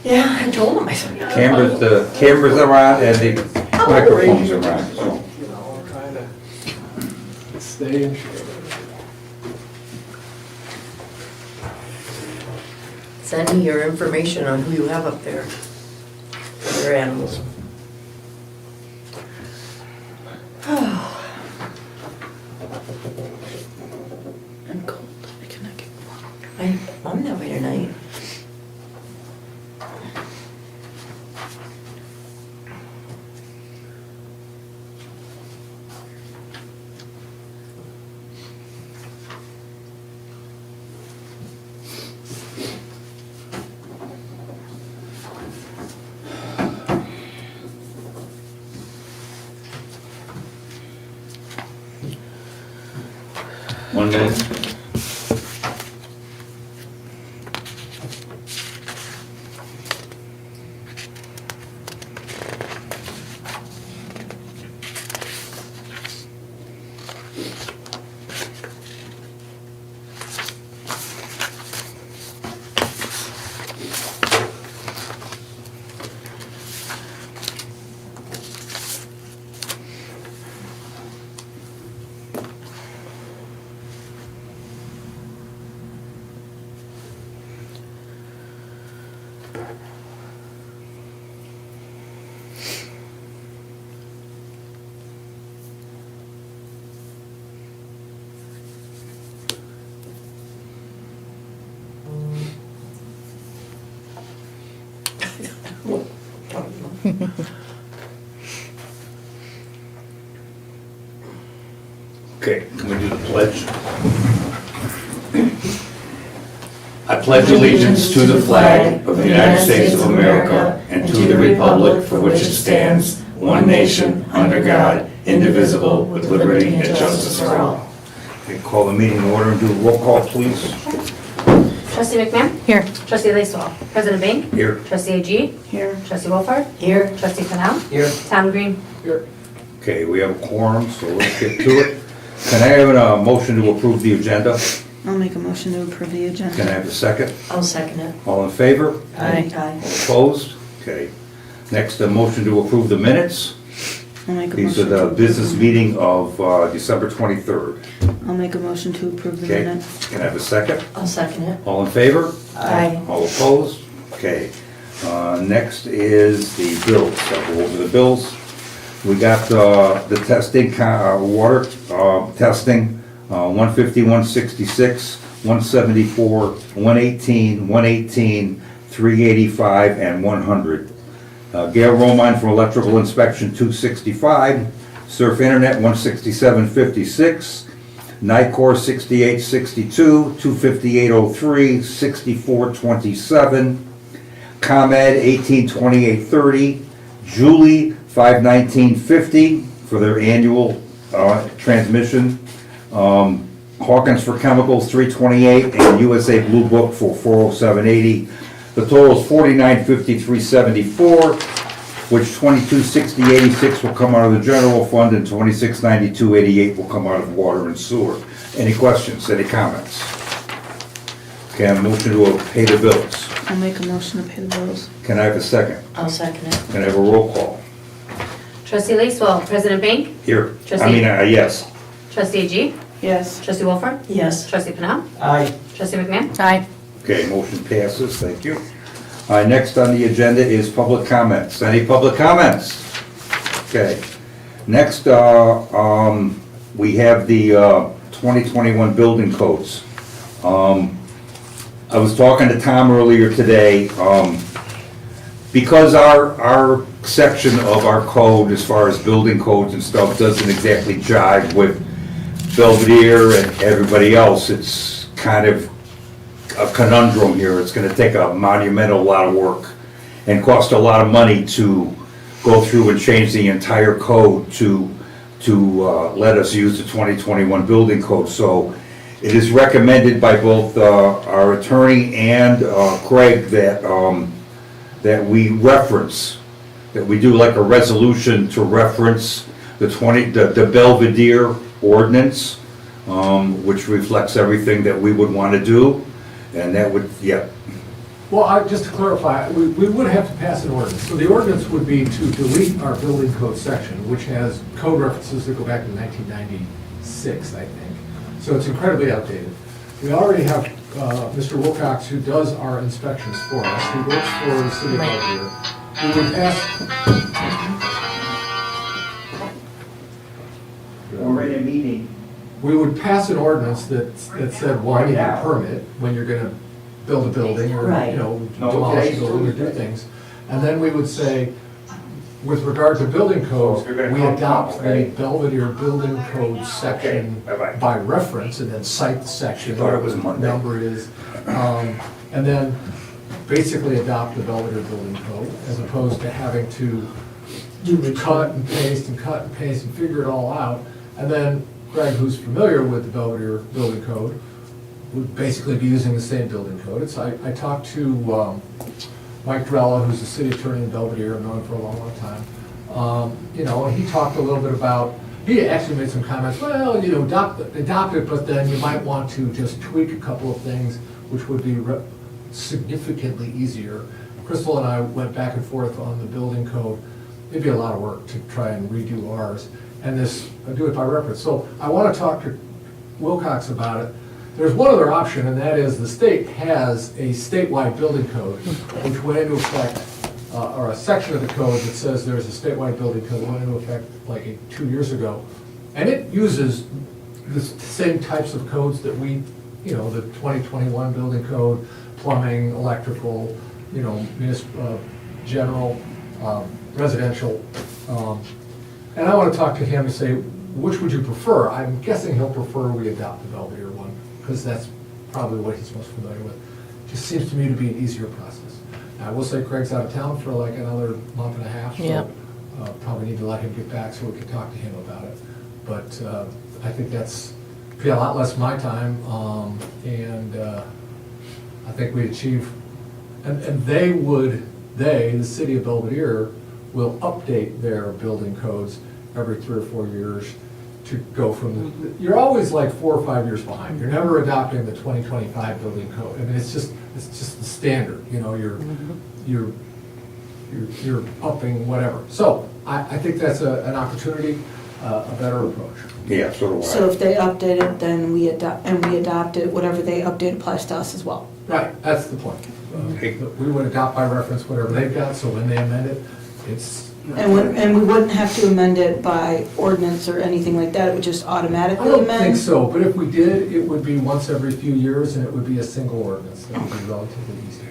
Yeah, I told him, I said, yeah. The cameras are on and the microphones are on, so. You know, we're trying to stay in shape. Send me your information on who you have up there, for your animals. I'm cold. I cannot get warm. I'm that way tonight. One minute. Okay, can we do the pledge? I pledge allegiance to the flag of the United States of America and to the republic for which it stands, one nation, under God, indivisible, with liberty and justice for all. Okay, call the meeting in order and do a roll call, please. Trustee McMahon? Here. Trustee Lacewell? President Bing? Here. Trustee AG? Here. Trustee Wolford? Here. Trustee Canal? Here. Tom Green? Here. Okay, we have a quorum, so let's get to it. Can I have a motion to approve the agenda? I'll make a motion to approve the Can I agenda. have a second? I'll second it. All in favor? Aye. All opposed? Okay. Next, a motion to approve the minutes. I'll make a These are motion. the business meeting of December 23rd. I'll make a motion to approve the Okay, minutes. can I have a second? I'll second it. All in favor? Aye. All opposed? Okay. Next is the bills. I'll go over the bills. We got the testing, water testing, 150, 166, 174, 118, 118, 385, and 100. Gail Romine from Electrical Inspection, 265. Surf Internet, 167.56. Nicor, 68.62. 258.03. 64.27. ComEd, 1828.30. Julie, 519.50 for their annual transmission. Hawkins for Chemicals, 328, and USA Blue Book for 407.80. The total is 49.53.74, which 22.60.86 will come out of the general fund and 26.92.88 will come out of water and sewer. Any questions, any comments? Okay, a motion to pay the bills. I'll make a motion to pay the bills. Can I have a second? I'll second it. Can I have a roll call? Trustee Lacewell? President Bing? Here. Trustee- Yes. Trustee AG? Yes. Trustee Wolford? Yes. Trustee Canal? Aye. Trustee McMahon? Aye. Okay, motion passes, thank you. Next on the agenda is public comments. Any public comments? Okay. Next, we have the 2021 building codes. I was talking to Tom earlier today, because our section of our code, as far as building codes and stuff, doesn't exactly jive with Belvedere and everybody else, it's kind of a conundrum here. It's gonna take a monumental lot of work and cost a lot of money to go through and change the entire code to let us use the 2021 building code. So it is recommended by both our attorney and Craig that that we reference, that we do like a resolution to reference the Belvedere ordinance, which reflects everything that we would want to do, and that would, yeah. Well, just to clarify, we would have to pass an ordinance. So the ordinance would be to delete our building code section, which has code references that go back to 1996, I think. So it's incredibly outdated. We already have Mr. Wilcox, who does our inspections for us. He works for the city of Belvidere. We would pass... We're in a meeting. We would pass an ordinance that said, well, you need a permit when you're gonna build a building or, Right. you know, demolish a building or do things. And then we would say, with regard to building codes, we adopt the Belvidere Building Code section bye-bye. by reference and then cite the section, Thought it was whatever Monday. number it is. And then basically adopt the Belvidere Building Code as opposed to having to cut and paste and cut and paste and figure it all out. And then Greg, who's familiar with the Belvidere Building Code, would basically be using the same building code. I talked to Mike Drella, who's the city attorney in Belvidere, I've known him for a long, long time. You know, and he talked a little bit about, he actually made some comments, well, you know, adopt it, but then you might want to just tweak a couple of things, which would be significantly easier. Crystal and I went back and forth on the building code. It'd be a lot of work to try and redo ours, and do it by reference. So I want to talk to Wilcox about it. There's one other option, and that is the state has a statewide building code, which went into effect, or a section of the code that says there's a statewide building code, went into effect like 2 years ago. And it uses the same types of codes that we, you know, the 2021 building code, plumbing, electrical, you know, municipal, general, residential. And I want to talk to him and say, which would you prefer? I'm guessing he'll prefer we adopt the Belvidere one, because that's probably what he's most familiar with. Just seems to me to be an easier process. Now, I will say Craig's out of town for like another month and a half, so Yep. Probably need to let him get back so we can talk to him about it. But I think that's be a lot less my time, and I think we achieve, and the city of Belvidere will update their building codes every 3 or 4 years to go from, you're always like 4 or 5 years behind. You're never adopting the 2025 building code. I mean, it's just the standard, you know, you're upping whatever. So I think that's an opportunity, a better approach. Yeah, so do I. So if they update it, then we adopt it, whatever they update applies to us as well. Right, that's the point. Okay. We would adopt by reference whatever they've got, so when they amend it, it's. And we wouldn't have to amend it by ordinance or anything like that, it would just I automatically don't amend? think so, but if we did, it would be once every few years, and it would be a single ordinance. That would be relatively easy.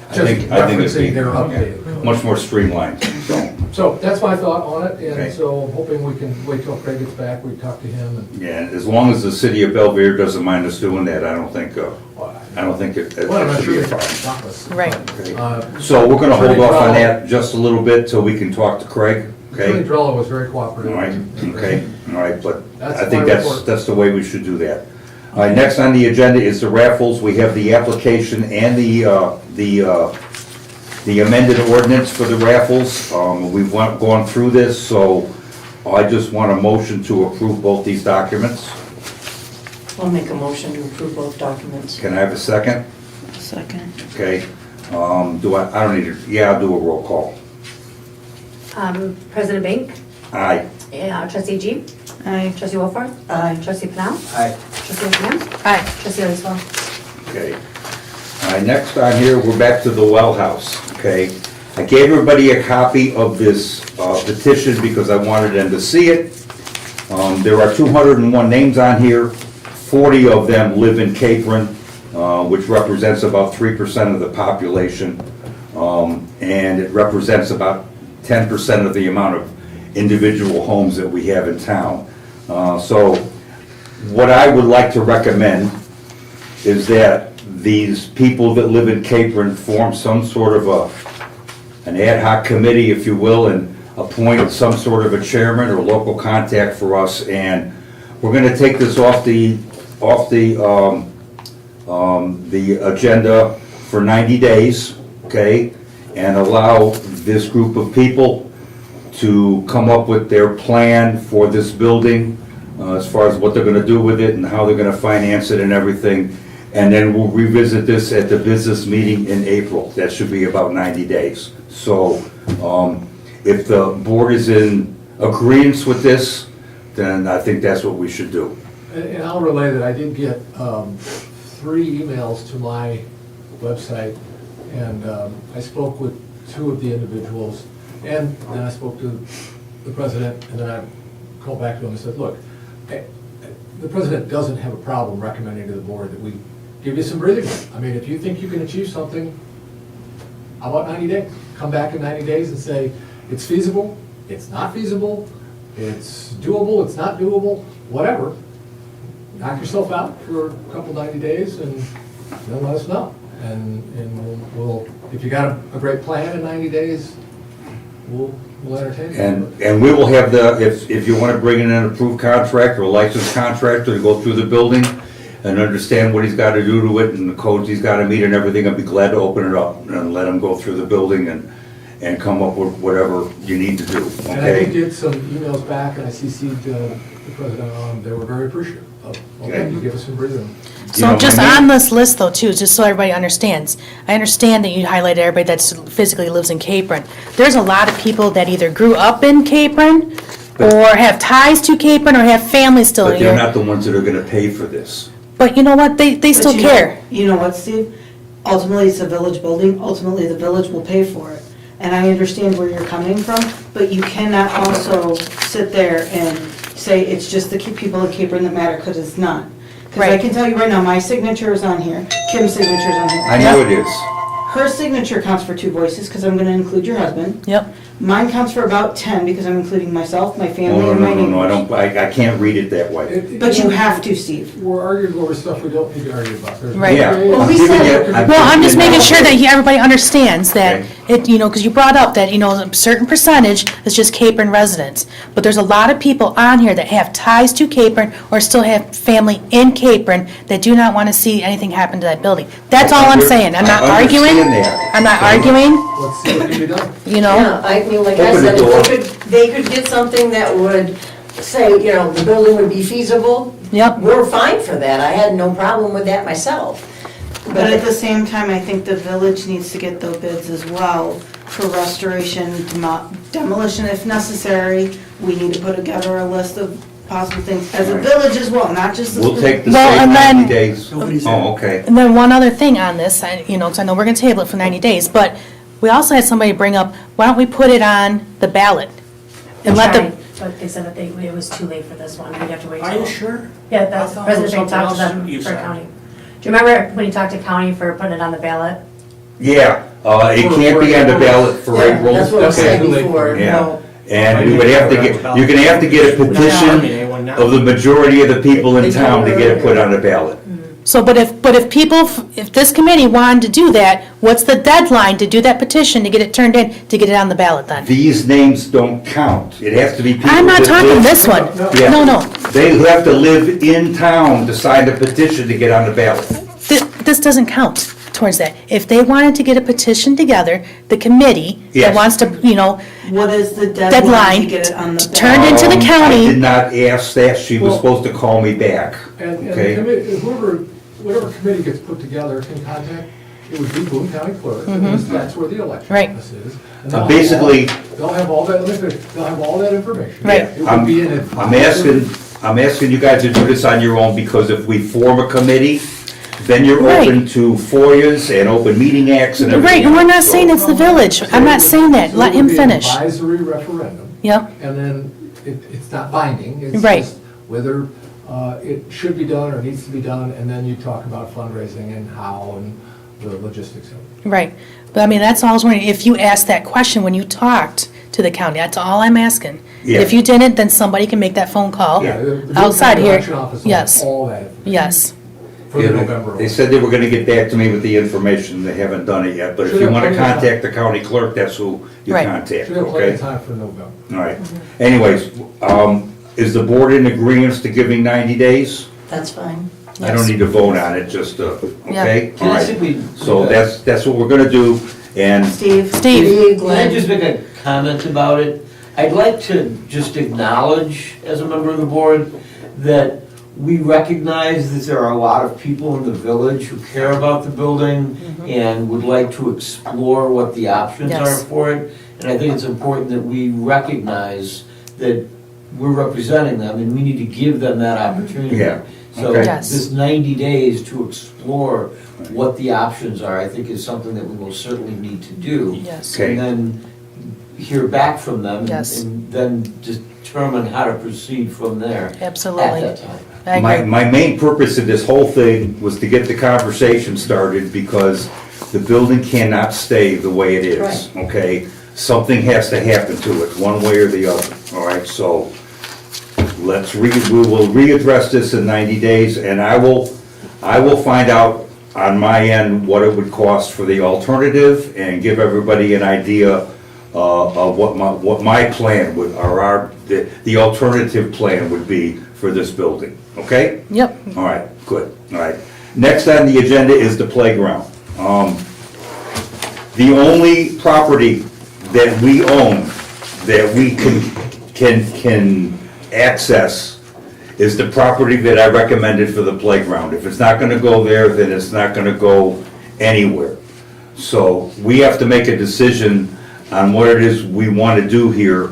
I think it'd Referencing be their updated. much more streamlined, so. So that's my thought on it, Okay. and so I'm hoping we can wait till Craig gets back, we talk to him, and Yeah, as long as the city of Belvidere doesn't mind us doing that, I don't think it well, I'm should not be sure a they can problem. stop us. Right. Okay. Uh, So we're gonna hold Attorney off on Drella- that just a little bit till we can talk to Craig, Attorney okay? Drella was very cooperative. All right, okay, all right, but That's I think my that's, report. that's the way we should do that. All right, next on the agenda is the raffles. We have the application and the amended ordinance for the raffles. We've gone through this, so I just want a motion to approve both these documents. I'll make a motion to approve both documents. Can I have a second? Second. Okay, I don't need to, yeah, I'll do a roll call. President Bink, Aye. Trustee G, Aye. Trustee Wolford, Aye. Trustee Pennell, Aye. Trustee McCann, Aye. Trustee Leeswell. Okay. All right, next on here, we're back to the well house, okay? I gave everybody a copy of this petition because I wanted them to see it. There are 201 names on here. 40 of them live in Capron, which represents about 3% of the population. And it represents about 10% of the amount of individual homes that we have in town. So what I would like to recommend is that these people that live in Capron form some sort of an ad hoc committee, if you will, and appoint some sort of a chairman or local contact for us. And we're gonna take this off the agenda for 90 days, okay? And allow this group of people to come up with their plan for this building, as far as what they're gonna do with it and how they're gonna finance it and everything. And then we'll revisit this at the business meeting in April. That should be about 90 days. So if the board is in agreement with this, then I think that's what we should do. And I'll relay that I did get 3 emails to my website, and I spoke with 2 of the individuals, and then I spoke to the president, and then I called back to him and said, look, the president doesn't have a problem recommending to the board that we give you some breathing room. I mean, if you think you can achieve something, how about 90 days? Come back in 90 days and say, it's feasible, it's not feasible, it's doable, it's not doable, whatever. Knock yourself out for a couple 90 days and then let us know. And we'll, if you got a great plan in 90 days, we'll entertain it. And we will have if you want to bring in an approved contractor, a licensed contractor to go through the building and understand what he's got to do to it and the codes he's got to meet and everything, I'd be glad to open it up and let him go through the building and come up with whatever you need to do, And I did okay? get some emails back, and I CC'd the president on them. They were very appreciative of, okay, you give us some breathing room. You So know, just I mean- on this list though too, just so everybody understands, I understand that you highlighted everybody that physically lives in Capron. There's a lot of people that either grew up in Capron or have ties to Capron or have family still But they're here. not the ones that are going to pay for this. But you know what, they But still you know- care. You know what, Steve? Ultimately, it's a village building, ultimately, the village will pay for it. And I understand where you're coming from, but you cannot also sit there and say it's just the people of Capron that matter, because it's not. Because I Right. can tell you right now, my signature is on here, Kim's signature is on here. I know it is. Her signature counts for 2 voices, because I'm gonna include your husband. Yep. Mine counts for about 10, because I'm including myself, my No, family, no, and my no, no, I neighbors. don't, I can't read it that way. But you have to, Steve. We're arguing over stuff we don't need to argue about. There's no Right. Yeah. way- Well, I'm we giving said- you- Well, I'm just giving you- making sure that everybody understands that Okay. it, you know, because you brought up that, you know, a certain percentage is just Capron residents. But there's a lot of people on here that have ties to Capron or still have family in Capron that do not want to see anything happen to that building. That's all I'm saying. I'm not I arguing. understand that. I'm not arguing, Let's see what can be done. you know? Yeah, I mean, like I Open the said, door. if they could get something that would say, you know, the building would be feasible, Yep. we're fine for that. I had no problem with that myself. But at the same time, I think the village needs to get the bids as well for restoration, demolition if necessary. We need to put together a list of possible things as a village as well, not just the school. We'll take the Well, same and 90 then- days. Oh, okay. And then one other thing on this, you know, because I know we're going to table it for 90 days, but we also had somebody bring up, why don't we put it on the ballot? And let Tried, the, but they said that it was too late for this one, we'd have to wait till. Are you sure? Yeah, that's, I thought it was President Ray talked to something them else you for said. county. Do you remember when he talked to county for putting it on the ballot? Yeah, it can't be on the ballot for Yeah, April. that's what I Okay. said before, Yeah. no. And we would have to get, you're gonna have to get a petition of the majority of the people in town to get it put on the ballot. so, but if people, if this committee wanted to do that, what's the deadline to do that petition to get it turned in, to get it on the ballot then? These names don't count. It has to be people I'm not that talking live- this one. Yeah. No, no. They have to live in town to sign the petition to get on the ballot. This doesn't count towards that. If they wanted to get a petition together, the committee that Yes. wants to, you know, What is the deadline deadline to get it on the turned ballot? into the I did county, not ask that. She was Well- supposed to call me back, And the okay? committee, whatever committee gets put together can contact, it would be Boone County Clerk, and that's where the election Right. office is. And they'll have Basically- They'll have all that, they'll have all that information. Right. It would be in it. I'm asking you guys to do this on your own, because if we form a committee, then you're Right. open to FOIAs and open meeting acts and everything. right, and we're not else. So- saying it's the village. I'm not saying that. Let him finish. It would be an advisory referendum, Yep, and then it's not binding. It's Right. just whether it should be done or needs to be done, and then you talk about fundraising and how and the logistics of it. right. But I mean, that's all I was wondering, if you asked that question when you talked to the county, that's all I'm asking. Yeah. If you didn't, then somebody can make that phone call Yeah, the Boone outside County here. election office will have Yes, all that yes. for the Yeah, November. They said they were gonna get back to me with the information. They haven't done it yet, but if Should you have wanna plenty of time. contact the county clerk, that's who you Right. contact, Should have plenty okay? of time for November. All right. Anyways, is the board in agreement to giving 90 days? That's fine. I don't need to vote on it, just, okay? Can All I right. simply, So that's what we're gonna do, and Steve? Steve, Steve, can I Glenn, just make a comment about it? I'd like to just acknowledge, as a member of the board, that we recognize that there are a lot of people in the village who care about the building and would like to explore what the options are Yes. for it. And I think it's important that we recognize that we're representing them and we need to give them that opportunity. Yeah, So okay. Yes. this 90 days to explore what the options are, I think is something that we will certainly need to do. Yes. Okay. And then hear back from them. Yes. And then determine how to proceed from there Absolutely. at that time. I My, agree. my main purpose of this whole thing was to get the conversation started because the building cannot stay the way it is, okay? Something has to happen to it, one way or the other, all right? So we will readdress this in 90 days and I will find out on my end what it would cost for the alternative and give everybody an idea of what my plan would, or the alternative plan would be for this building, okay? Yep. All right, good, all right. Next on the agenda is the playground. The only property that we own that we can access is the property that I recommended for the playground. If it's not gonna go there, then it's not gonna go anywhere. So we have to make a decision on what it is we wanna do here.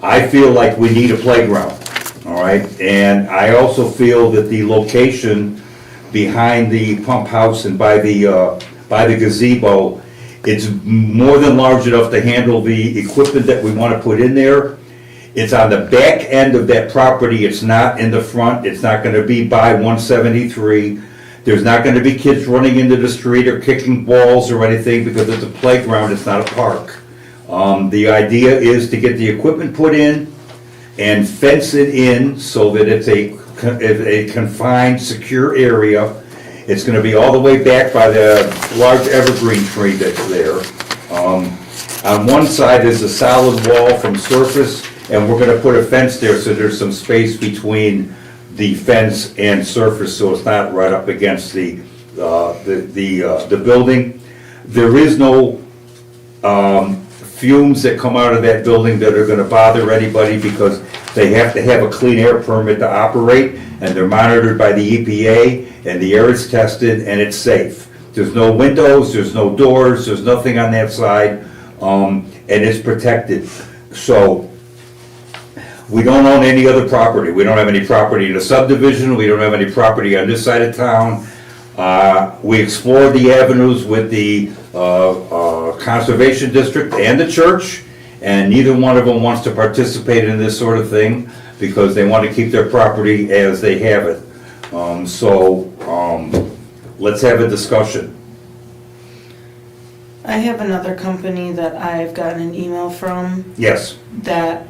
I feel like we need a playground, all right? And I also feel that the location behind the pump house and by the gazebo, it's more than large enough to handle the equipment that we wanna put in there. It's on the back end of that property, it's not in the front, it's not gonna be by 173. There's not gonna be kids running into the street or kicking balls or anything because it's a playground, it's not a park. The idea is to get the equipment put in and fence it in so that it's a confined, secure area. It's gonna be all the way back by the large evergreen tree that's there. On one side is a solid wall from surface, and we're gonna put a fence there so there's some space between the fence and surface, so it's not right up against the building. There is no fumes that come out of that building that are gonna bother anybody because they have to have a clean air permit to operate, and they're monitored by the EPA, and the air is tested, and it's safe. There's no windows, there's no doors, there's nothing on that side, and it's protected. So, we don't own any other property. We don't have any property in the subdivision, we don't have any property on this side of town. We explored the avenues with the Conservation District and the church, and neither one of them wants to participate in this sort of thing because they want to keep their property as they have it. Let's have a discussion. I have another company that I've gotten an email from Yes, that,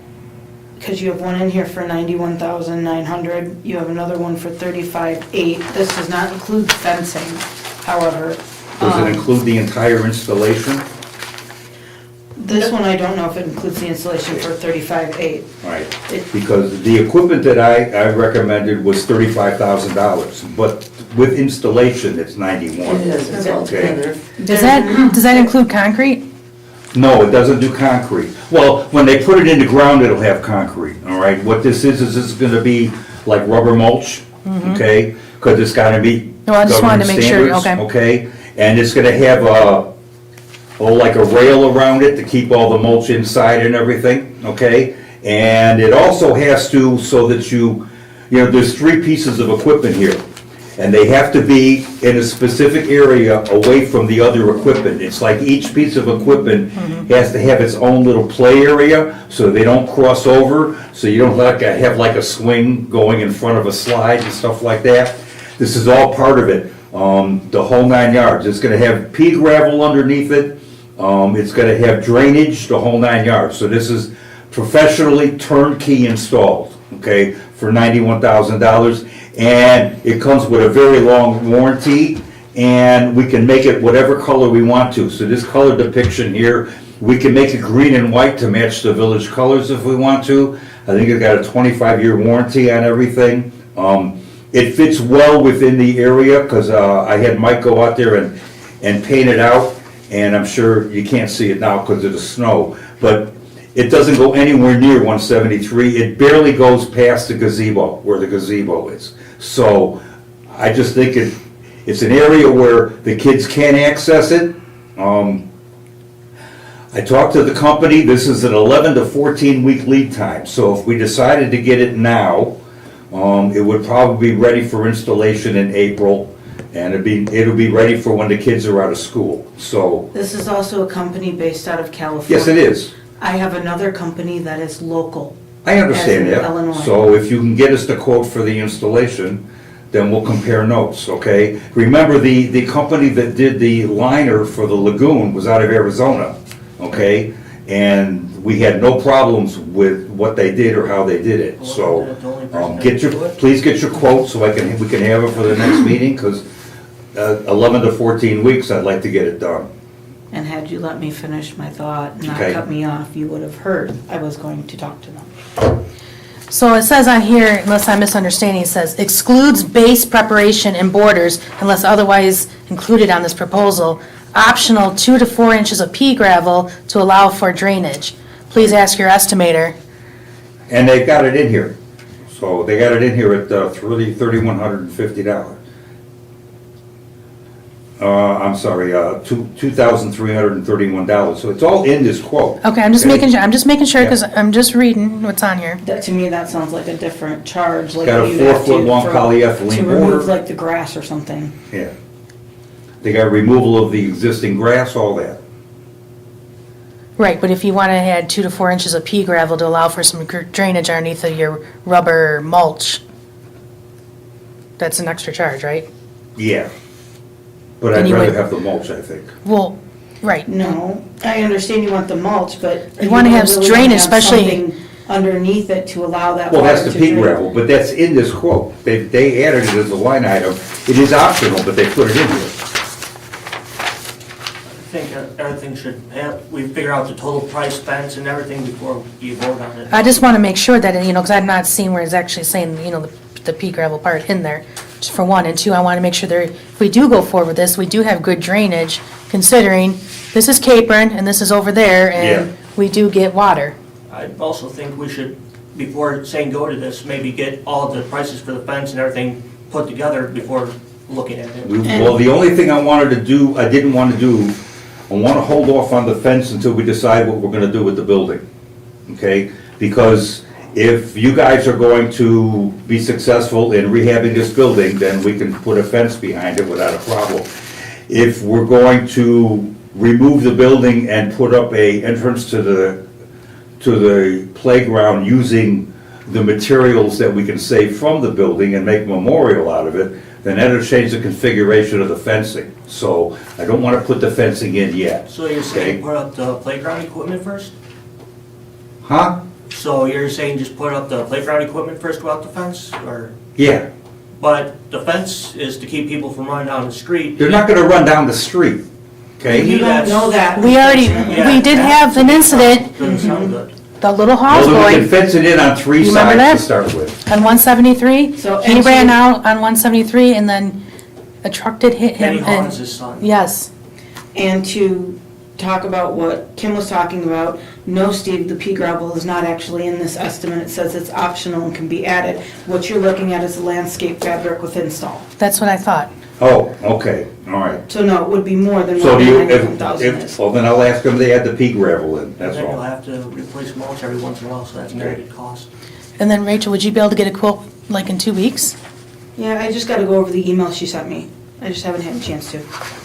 because you have one in here for 91,900, you have another one for 35,800. This does not include fencing, however. does it include the entire installation? This one, I don't know if it includes the installation for 35,800. Right, because the equipment that I recommended was $35,000, but with installation, it's 91. It is, it's all Okay. together. Does that include concrete? No, it doesn't do concrete. Well, when they put it in the ground, it'll have concrete, all right? What this is this is gonna be like rubber mulch, okay? Because it's gotta be No, I just wanted to government make sure, standards, okay. okay? And it's gonna have like a rail around it to keep all the mulch inside and everything, okay? And it also has to, so that there's 3 pieces of equipment here. And they have to be in a specific area away from the other equipment. It's like each piece of equipment has to have its own little play area, so they don't cross over, so you don't have like a swing going in front of a slide and stuff like that. This is all part of it, the whole 9 yards. It's gonna have pea gravel underneath it, it's gonna have drainage, the whole 9 yards. So this is professionally turnkey installed, okay, for $91,000. And it comes with a very long warranty, and we can make it whatever color we want to. So this color depiction here, we can make it green and white to match the village colors if we want to. I think it's got a 25-year warranty on everything. It fits well within the area, because I had Mike go out there and paint it out, and I'm sure you can't see it now because of the snow, but it doesn't go anywhere near 173. It barely goes past the gazebo, where the gazebo is. So I just think it's an area where the kids can access it. I talked to the company, this is an 11 to 14 week lead time, so if we decided to get it now, it would probably be ready for installation in April, and it'll be ready for when the kids are out of school, so, This is also a company based out of California. yes, it is. I have another company that is local. I understand As in that. Illinois. So if you can get us the quote for the installation, then we'll compare notes, okay? Remember, the company that did the liner for the lagoon was out of Arizona, okay? And we had no problems with what they did or how they did it, so, please get your quote so we can have it for the next meeting, because 11 to 14 weeks, I'd like to get it done. And had you let me finish my thought and not Okay. cut me off, you would have heard I was going to talk to them. So it says on here, unless I'm misunderstanding, it says excludes base preparation and borders unless otherwise included on this proposal. Optional 2 to 4 inches of pea gravel to allow for drainage. Please ask your estimator. And they've got it in here. So they got it in here at $3,150. I'm sorry, $2,331. So it's all in this quote. Okay, I'm just making sure, because I'm just reading what's on here. That, to me, that sounds like a different charge, like Got a you'd have 4 foot to long for- polyethylene to remove border. like the grass or something. Yeah. They got removal of the existing grass, all that. Right, but if you want to add 2 to 4 inches of pea gravel to allow for some drainage underneath of your rubber mulch, that's an extra charge, right? Yeah. But And I'd you rather would- have the mulch, I think. Well, right. No, I understand you want the mulch, but. You wanna have really wanna drainage, have especially- something underneath it to allow that Well, water that's to the pea drain. gravel, but that's in this quote. They added it as a line item. It is optional, but they put it in here. I think everything should have, we figure out the total price, fence and everything before you vote on it. I just want to make sure that, because I'm not seeing where it's actually saying, the pea gravel part in there, just for one. And two, I want to make sure there, if we do go forward with this, we do have good drainage, considering this is Capron and this is over there, Yeah. and we do get water. I also think we should, before saying go to this, maybe get all the prices for the fence and everything put together before looking at it. Well, the only thing I wanted to do, I didn't want to do, I want to hold off on the fence until we decide what we're going to do with the building, okay? Because if you guys are going to be successful in rehabbing this building, then we can put a fence behind it without a problem. If we're going to remove the building and put up a entrance to the playground using the materials that we can save from the building and make a memorial out of it, then that'll change the configuration of the fencing. So I don't want to put the fencing in yet. So you're saying Okay. put up the playground equipment first? Huh? So you're saying just put up the playground equipment first without the fence, or? Yeah. But the fence is to keep people from running down the street. They're not going to run down the street, okay? You don't know that. We did have an incident, Doesn't sound good. the little house Well, then we can boy fence it in on 3 You remember sides to that? start with. on 173. So- He and ran so- out on 173 and then a truck did hit Kenny him. Hall is And his son. yes, And to talk about what Kim was talking about, no, Steve, the pea gravel is not actually in this estimate. It says it's optional and can be added. What you're looking at is a landscape fabric with install. that's what I thought. Oh, okay, all right. So no, it would be more than So what do you, 91,000 is. well, then I'll ask them to add the pea gravel in, that's Then you'll all. have to replace mulch every once in a while, so that's an added cost. And then Rachel, would you be able to get a quote like in 2 weeks? Yeah, I just gotta go over the email she sent me. I just haven't had a chance to.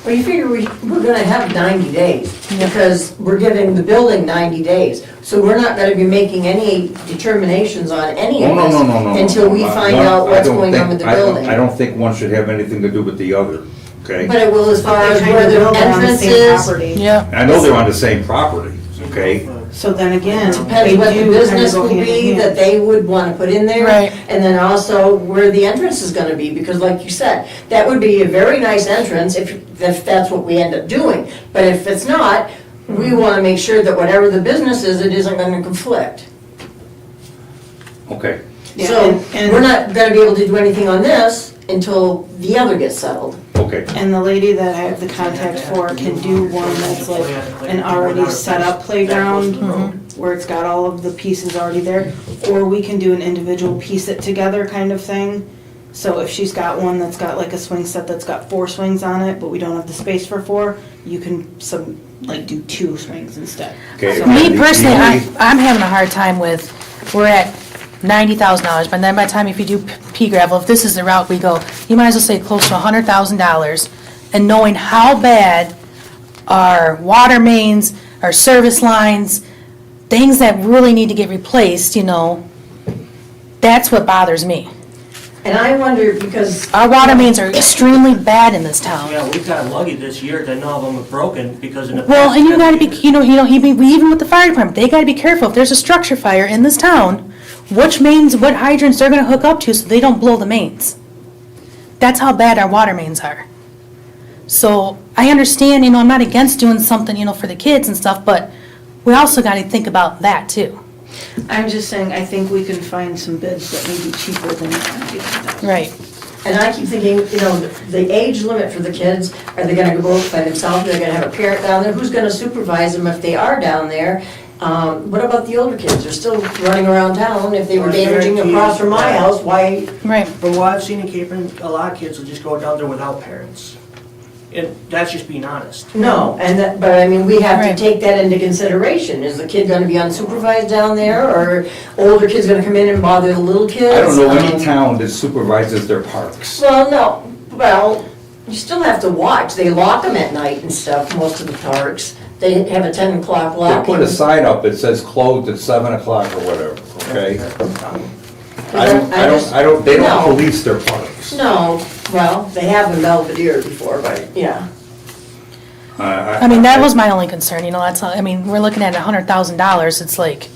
Well, you figure we're gonna have 90 days, because we're giving the building 90 days. So we're not gonna be making any determinations on any Oh, of no, this no, no, no. until we find out what's going on with the building. I don't think one should have anything to do with the other, okay? But it will as far as They kind where of the build on the entrance same is. property. Yeah. I know they're on the same property, okay? So then again, Depends they what the do kind business of go will hand be in that hand. they would wanna put in there. Right. And then also where the entrance is gonna be, because like you said, that would be a very nice entrance if that's what we end up doing. But if it's not, we wanna make sure that whatever the business is, it isn't gonna conflict. Okay, Yeah, So, and- we're not gonna be able to do anything on this until the other gets settled. okay. And the lady that I have the contact for can do one that's like an already set up playground where it's got all of the pieces already there. Or we can do an individual piece it together kind of thing. So if she's got one that's got like a swing set that's got 4 swings on it, but we don't have the space for 4, you can do 2 swings instead. Okay. So- Me The personally, only- I'm having a hard time with, we're at $90,000, but then by the time if you do pea gravel, if this is the route we go, you might as well say close to $100,000, and knowing how bad our water mains, our service lines, things that really need to get replaced, that's what bothers me. And I wonder, because. Our water mains are extremely bad in this town. Yeah, we've gotten lucky this year that none of them are broken because in the past. Well, and you gotta be, even with the fire department, they gotta be careful. If there's a structure fire in this town, which mains, what hydrants they're gonna hook up to so they don't blow the mains. That's how bad our water mains are. So, I understand, I'm not against doing something, for the kids and stuff, but we also gotta think about that too. I'm just saying, I think we can find some bids that may be cheaper than $90,000. Right. And I keep thinking, the age limit for the kids, are they gonna go by themselves, are they gonna have a parent down there? Who's gonna supervise them if they are down there? What about the older kids? They're still running around town. If they were damaging across from my house, why? Right. From what I've seen in Capron, a lot of kids will just go down there without parents. And that's just being honest. No, but I mean, we have to Right. take that into consideration. Is the kid gonna be unsupervised down there, or older kids gonna come in and bother the little kids? I don't know any town that supervises their parks. Well, you still have to watch. They lock them at night and stuff, most of the parks. They have a 10 o'clock They lock. put a sign up that says closed at 7 o'clock or whatever, okay? They don't No. police their parks. No, well, they have in Belvedere before, but, yeah. I mean, that was my only concern, that's all, we're looking at $100,000, it's like,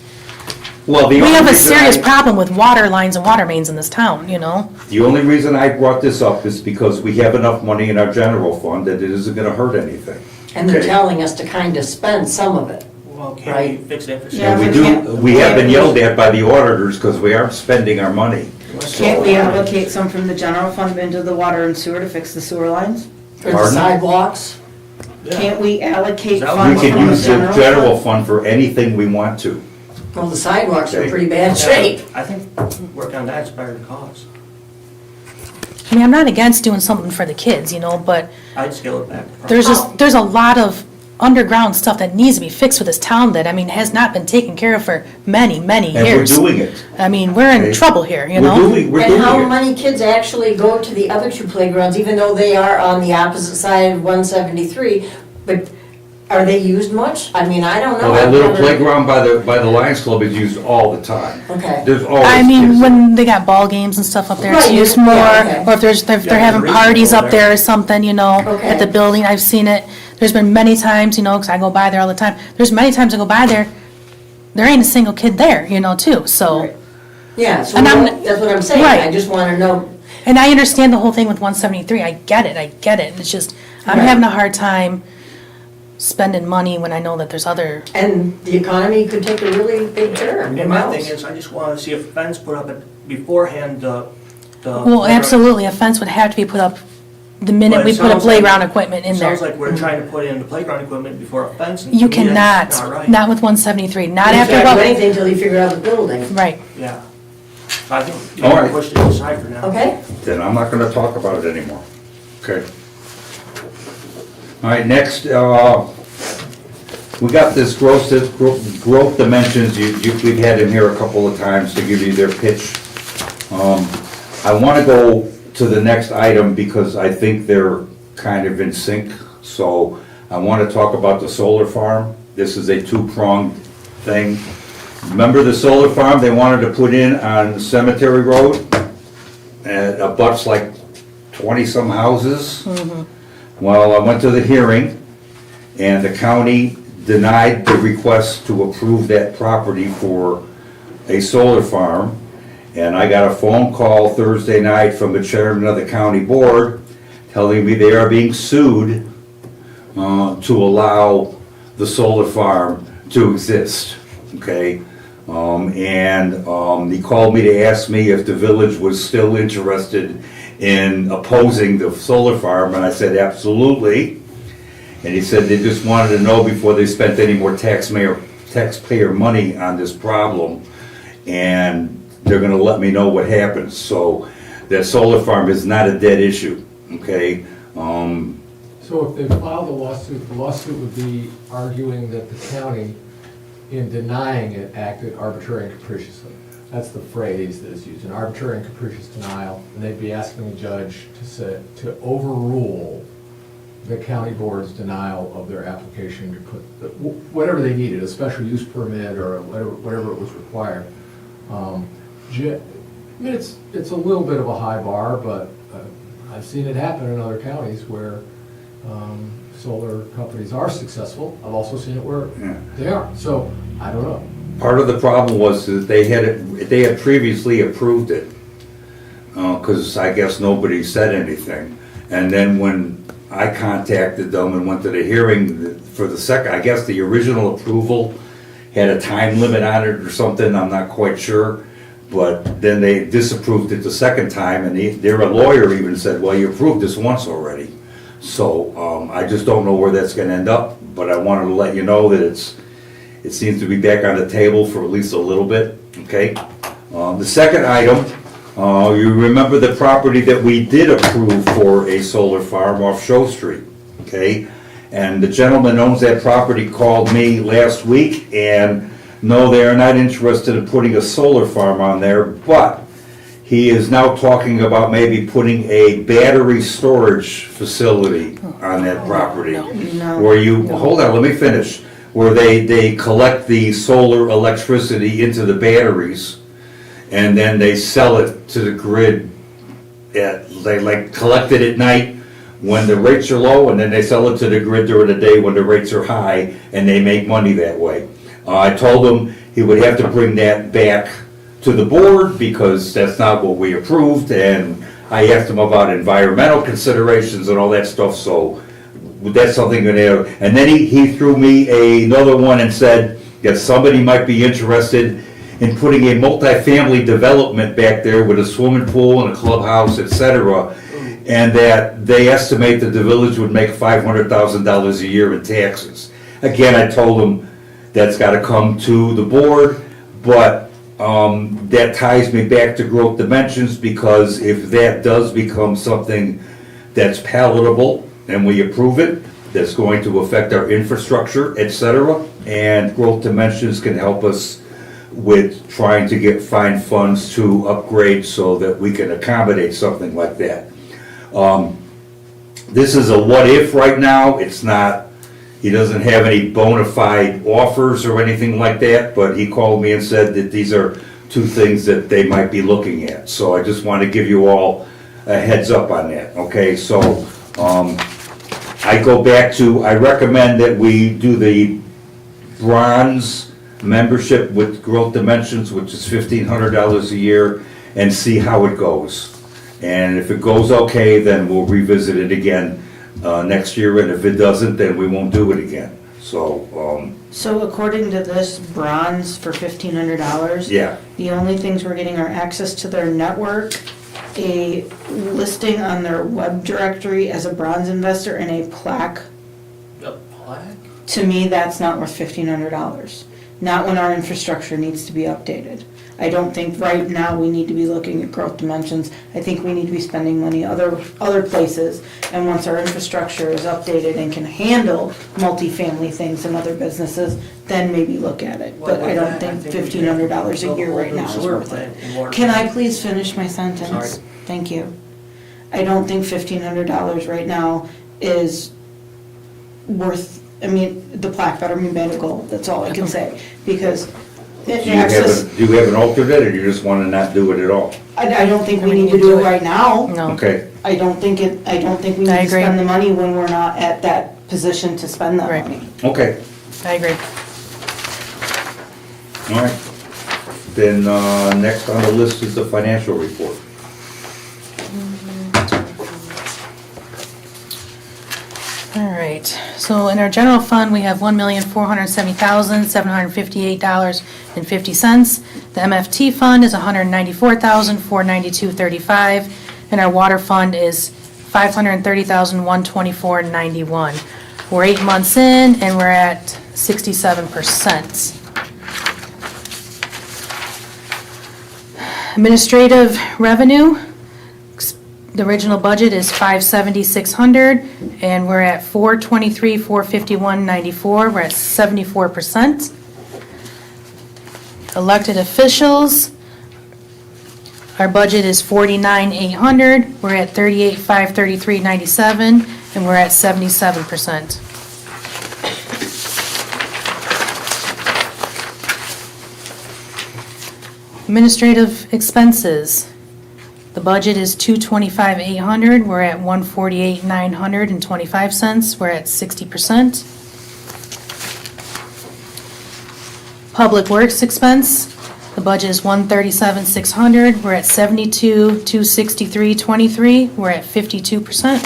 Well, the we only have a reason serious I- problem with water lines and water mains in this town, The only reason I brought this up is because we have enough money in our general fund that it isn't gonna hurt anything. And they're Okay. telling us to kind of spend some of it. Well, can't we Right. fix that for Yeah, And sure? we have been yelled at by the auditors because we aren't spending our money. Can't we allocate some from the general fund into the water and sewer to fix the sewer lines? Or the Pardon? sidewalks. Yeah. Can't we allocate Is that what We funds can from the use the general general fund? fund for anything we want to. Well, the sidewalks are in Okay. pretty bad shape. I think work on that's better than cause. I'm not against doing something for the kids, but I'd scale it back. there's a lot of underground stuff that needs to be fixed for this town that, has not been taken care of for many, many And we're years. doing it. We're in Okay. trouble here, We're doing And how it. many kids actually go to the other 2 playgrounds, even though they are on the opposite side of 173? But are they used much? I mean, I don't know. Well, that I've little never- playground by the Lions Club is used all the time. Okay. There's always kids. When they got ball games and stuff up there, it's Right, used yeah, more, okay. or if they're Yeah, having there's a parties reason up over there. there or something, Okay. at the building, I've seen it. There's been many times, because I go by there all the time, there's many times I go by there ain't a single kid there, too, so. Right. Yeah, so And I'm- that's what I'm saying. Right. I just want to know. And I understand the whole thing with 173, I get it, it's just, I'm Right. having a hard time spending money when I know that there's other, And the economy could take a really big turn. And Who my knows? thing is, I just want to see a fence put up beforehand, the. well, absolutely, a fence would have to be put up the minute But we it put a sounds like- playground equipment in there. Sounds like we're trying to put in the playground equipment before a fence. and You to me, that's cannot, not right. not with 173, not You after can't do what, anything until you figure out the building. right. Yeah. I think you All can right. push it aside for now. Okay? Then I'm not gonna talk about it anymore. Okay. All right, next, we got this growth dimensions, we've had in here a couple of times to give you their pitch. I wanna go to the next item because I think they're kind of in sync. So I wanna talk about the solar farm. This is a 2-pronged thing. Remember the solar farm they wanted to put in on Cemetery Road? And abuts like 20-some houses. Well, I went to the hearing, and the county denied the request to approve that property for a solar farm. And I got a phone call Thursday night from the chairman of the county board telling me they are being sued to allow the solar farm to exist, okay? He called me to ask me if the village was still interested in opposing the solar farm, and I said, absolutely. And he said they just wanted to know before they spent any more taxpayer money on this problem, and they're gonna let me know what happens. So that solar farm is not a dead issue, okay? So if they filed a lawsuit, the lawsuit would be arguing that the county, in denying it, acted arbitrarily and capriciously. That's the phrase that is used, an arbitrary and capricious denial, and they'd be asking the judge to overrule the county board's denial of their application to put, whatever they needed, a special use permit or whatever it was required. I mean, it's a little bit of a high bar, but I've seen it happen in other counties where solar companies are successful. I've also seen it where they aren't, so I don't know. Part of the problem was that they had previously approved it, because I guess nobody said anything. And then when I contacted them and went to the hearing for the second, I guess the original approval had a time limit on it or something, I'm not quite sure. But then they disapproved it the second time, and their lawyer even said, well, you approved this once already. So I just don't know where that's gonna end up, but I wanted to let you know that it seems to be back on the table for at least a little bit, okay? The second item, you remember the property that we did approve for a solar farm off Show Street, okay? And the gentleman owns that property called me last week, and no, they are not interested in putting a solar farm on there, but he is now talking about maybe putting a battery storage facility on that property. No. Where you, hold on, let me finish. Where they collect the solar electricity into the batteries, and then they sell it to the grid. They like collect it at night when the rates are low, and then they sell it to the grid during the day when the rates are high, and they make money that way. I told him he would have to bring that back to the board because that's not what we approved, and I asked him about environmental considerations and all that stuff, so that's something that, and then he threw me another one and said that somebody might be interested in putting a multifamily development back there with a swimming pool and a clubhouse, etc. And that they estimate that the village would make $500,000 a year in taxes. Again, I told him that's gotta come to the board, but that ties me back to growth dimensions, because if that does become something that's palatable and we approve it, that's going to affect our infrastructure, etc. And growth dimensions can help us with trying to find funds to upgrade so that we can accommodate something like that. This is a what if right now. It's not, he doesn't have any bona fide offers or anything like that, but he called me and said that these are two things that they might be looking at. So I just want to give you all a heads up on that, okay? So I go back to, I recommend that we do the bronze membership with Growth Dimensions, which is $1,500 a year, and see how it goes. And if it goes okay, then we'll revisit it again next year, and if it doesn't, then we won't do it again. So, So according to this, bronze for $1,500. yeah, The only things we're getting are access to their network, a listing on their web directory as a bronze investor, and a plaque. A plaque? To me, that's not worth $1,500. Not when our infrastructure needs to be updated. I don't think right now we need to be looking at growth dimensions. I think we need to be spending money other places. And once our infrastructure is updated and can handle multifamily things and other businesses, then maybe look at it. But I don't think $1,500 a year right now is worth it. Can I please finish my sentence? Sorry. Thank you. I don't think $1,500 right now is worth, I mean, the plaque better be made of gold, that's all I can say. Because do you have an alternate, or you just want to not do it at all? I don't think we need to do it right now. No. Okay, I don't think we I need to agree. spend the money when we're not at that position to spend that Right. money. okay, I agree. all right. Then next on the list is the financial report. All right, so in our general fund, we have $1,470,758.50. The MFT fund is $194,492.35, and our water fund is $530,124.91. We're 8 months in, and we're at 67%. Administrative revenue, The original budget is 570,600, and we're at 423,451.94. We're at 74%. Elected officials, our budget is 49,800. We're at 38,533.97, and we're at 77%. Administrative expenses. The budget is 225,800, we're at 148,925 cents, we're at 60%. Public Works expense, the budget is 137,600, we're at 72,263.23, we're at 52%.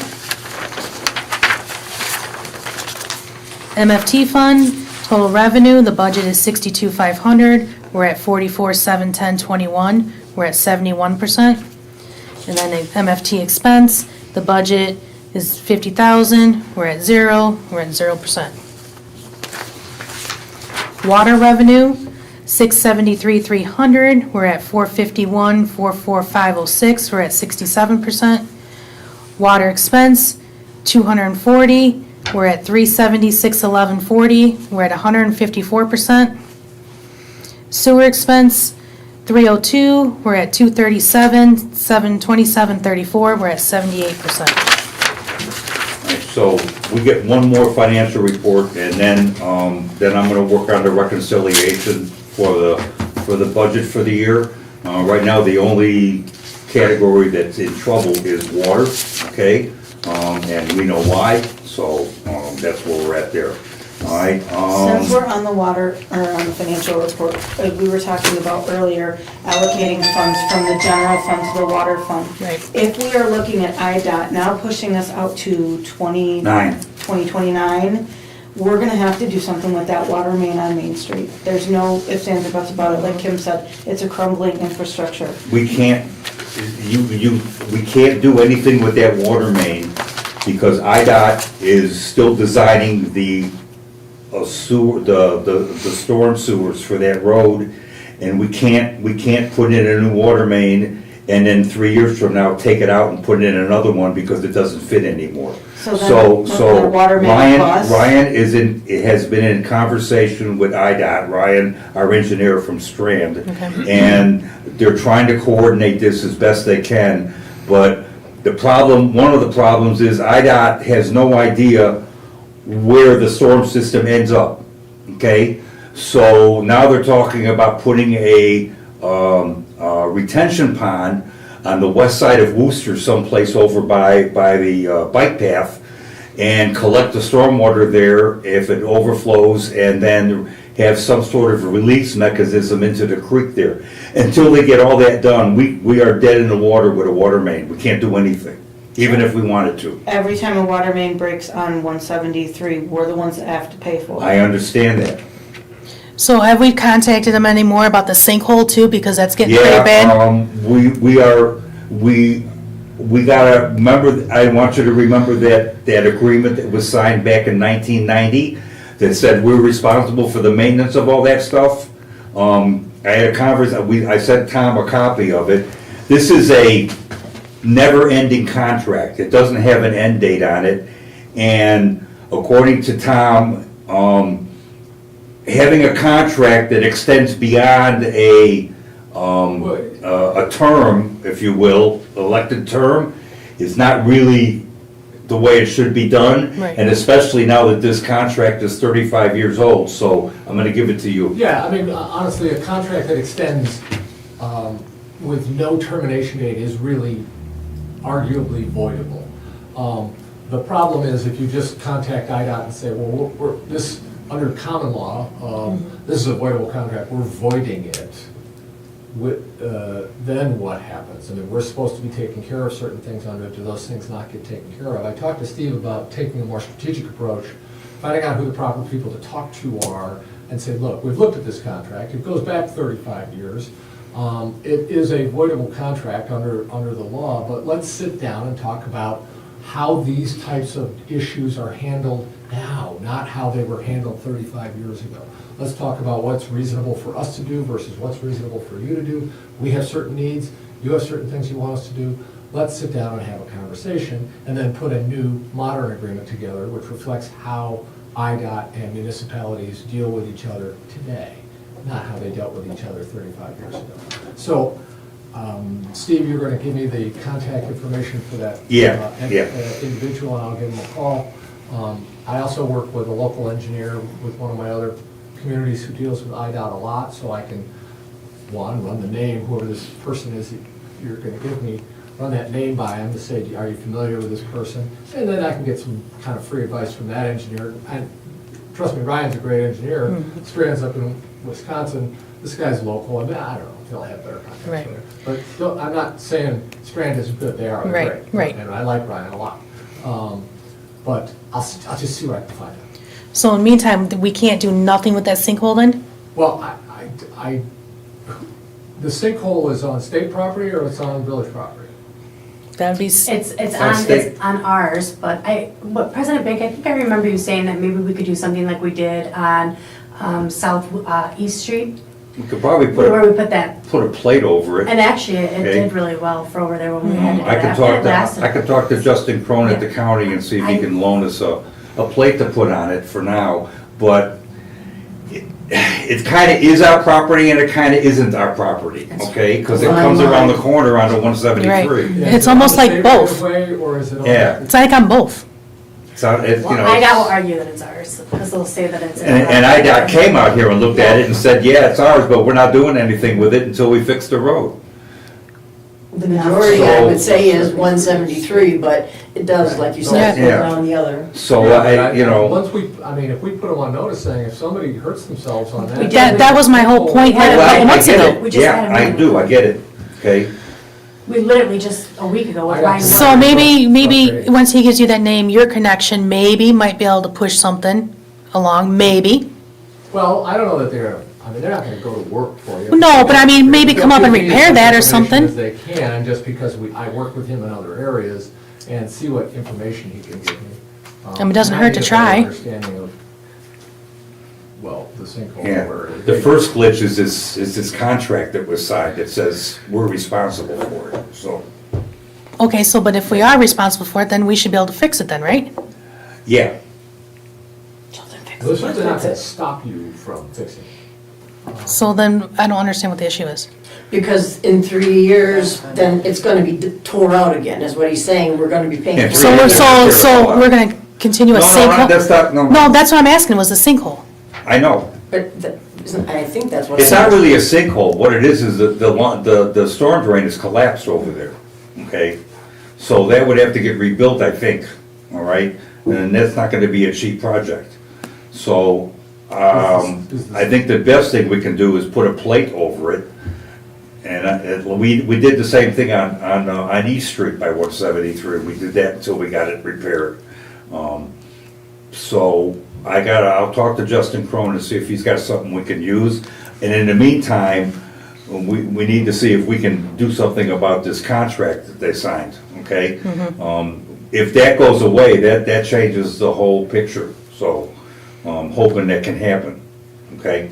MFT fund, total revenue, the budget is 62,500, we're at 44,710.21, we're at 71%. And then the MFT expense, the budget is 50,000, we're at 0, we're at 0%. Water revenue, 673,300, we're at 451,445.06, we're at 67%. Water expense, 240, we're at 376,1140, we're at 154%. Sewer expense, 302, we're at 237, 727.34, we're at 78%. So we get one more financial report, and then I'm gonna work on the reconciliation for the budget for the year. Right now, the only category that's in trouble is water, okay? And we know why, so that's where we're at there. All right. Since we're on the water, or on the financial report, we were talking about earlier allocating funds from the general fund to the water fund. Right. If we are looking at IDOT now pushing us out to 2029, we're gonna have to do something with that water main on Main Street. There's no ifs, ands, or buts about it. Like Kim said, it's a crumbling infrastructure. We can't, we can't do anything with that water main because IDOT is still designing the sewer, the storm sewers for that road, and we can't put in a new water main and then 3 years from now take it out and put in another one because it doesn't fit anymore. So then, So the water main costs? Ryan has been in conversation with IDOT, Ryan, our engineer from Strand, and they're trying to coordinate this as best they can, but the problem, one of the problems is IDOT has no idea where the storm system ends up, okay? So now they're talking about putting a retention pond on the west side of Worcester, someplace over by the bike path, and collect the stormwater there if it overflows, and then have some sort of release mechanism into the creek there. Until they get all that done, we are dead in the water with a water main. We can't do anything, even if we wanted to. Every time a water main breaks on 173, we're the ones that have to pay for it. I understand that. So have we contacted them anymore about the sinkhole too, because that's getting pretty bad? We gotta remember, I want you to remember that agreement that was signed back in 1990 that said we're responsible for the maintenance of all that stuff. I had a I sent Tom a copy of it. This is a never-ending contract. It doesn't have an end date on it. And according to Tom, having a contract that extends beyond a term, if you will, elected term, is not really the way it should be done. Right. And especially now that this contract is 35 years old, so I'm gonna give it to you. Yeah, I mean, honestly, a contract that extends with no termination date is really arguably voidable. The problem is if you just contact IDOT and say, well, this, under common law, this is a voidable contract, we're voiding it. Then what happens? I mean, we're supposed to be taking care of certain things under it. Do those things not get taken care of? I talked to Steve about taking a more strategic approach, finding out who the proper people to talk to are, and say, look, we've looked at this contract. It goes back 35 years. It is a voidable contract under the law, but let's sit down and talk about how these types of issues are handled now, not how they were handled 35 years ago. Let's talk about what's reasonable for us to do versus what's reasonable for you to do. We have certain needs, you have certain things you want us to do. let's sit down and have a conversation, and then put a new modern agreement together, which reflects how IDOT and municipalities deal with each other today, not how they dealt with each other 35 years ago. So, Steve, you're gonna give me the contact information for that Yeah, yeah. individual, and I'll give him a call. I also work with a local engineer with one of my other communities who deals with IDOT a lot, so I can, one, run the name, whoever this person is that you're gonna give me, run that name by him to say, are you familiar with this person? And then I can get some kind of free advice from that engineer. And trust me, Ryan's a great engineer, Strand's up in Wisconsin, this guy's local, I mean, I don't know, he'll have better contacts Right. with him. But I'm not saying Strand isn't good, they are, they're Right, great. right. And I like Ryan a lot. But I'll just see what I can find out. So in the meantime, we can't do nothing with that sinkhole then? Well, the sinkhole is on state property or it's on village property? That would be, It's on ours, but what President Bank, I think I remember you saying that maybe we could do something like we did on South East Street, We could probably where we put that. put a plate over it. And actually, it Okay. did really well for over there when we had to do I could that. talk And it lasted. I could talk to Justin Cronin at the Yeah. county and see if he I- can loan us a plate to put on it for now, but it kind of is our property and it kind of isn't our property, okay? Because it comes around the corner onto 173. Right. It's almost like Is it on the both. state right of way, or is it on? Yeah. it's like on both. So it's, you Well, know. IDOT will it's- argue that it's ours, because they'll say that it's. And IDOT came out here and looked at it and said, yeah, it's ours, but we're not doing anything with it until we fix the road. The majority, I would say, is 173, but it does, like you said, go Yeah. down the other. So, you know, Once if we put them on notice saying if somebody hurts themselves on that. That was my whole point Yeah, a well, couple I months get ago. it. We just had a Yeah, I meeting. do, I get it, okay? We literally just a week ago with I got Ryan. some- So maybe, Okay. once he gives you that name, your connection maybe might be able to push something along, maybe. Well, I don't know that they're not gonna go to work for you. No, but I mean, maybe come up and They'll give me repair as much that or information something. As they can, just because I work with him in other areas and see what information he can give me. I mean, it doesn't And I hurt to need a better try. Understanding of, well, the sinkhole. Yeah, where it is. the first glitch is this contract that was signed that says we're responsible for it, so, Okay, so, but if we are responsible for it, then we should be able to fix it then, right? yeah. They're certainly not gonna stop you from fixing it. So then, I don't understand what the issue is. Because in 3 years, then it's gonna be tore out again, is what he's saying, we're gonna be paying. Yeah, for So it. we're gonna continue a No, sinkhole? that's not, no. No, that's what I'm asking, was the sinkhole. I know. But, I think that's what. It's not really a sinkhole. What it is the storm drain is collapsed over there, okay? So that would have to get rebuilt, I think, all right? And that's not gonna be a cheap project. So, I think the best thing we can do is put a plate over it. And we did the same thing on East Street by 173. We did that until we got it repaired. So I'll talk to Justin Cronin and see if he's got something we can use. And in the meantime, we need to see if we can do something about this contract that they signed, okay? If that goes away, that changes the whole picture. So hoping that can happen, okay?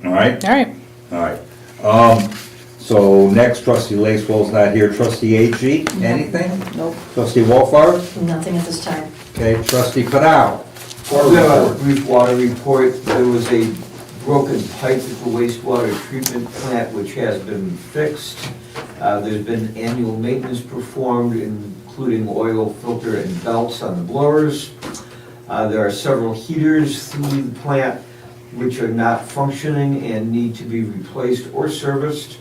All right? All right. All right. So next, trustee Lacewell's not here. Trustee AG, anything? Nope, Trustee Wolfart? nothing at this time. Okay, trustee Padal? We have a brief water report. There was a broken pipe at the wastewater treatment plant which has been fixed. There's been annual maintenance performed, including oil filter and belts on the blowers. There are several heaters through the plant which are not functioning and need to be replaced or serviced.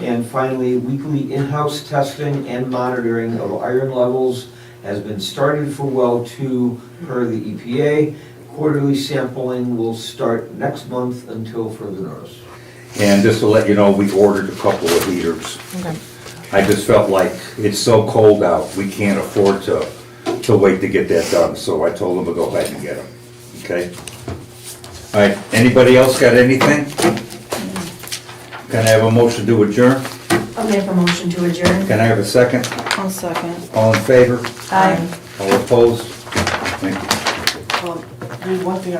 And finally, weekly in-house testing and monitoring of iron levels has been started for well 2 per the EPA. Quarterly sampling will start next month until further notice. And just to let you know, we ordered a couple of heaters. Okay. I just felt like it's so cold out, we can't afford to wait to get that done, so I told them to go ahead and get them, okay? All right, anybody else got anything? Can I have a motion to adjourn? I'll make a motion to adjourn. Can I have a second? I'll second. All in favor? Aye. All opposed? Thank you. There's one thing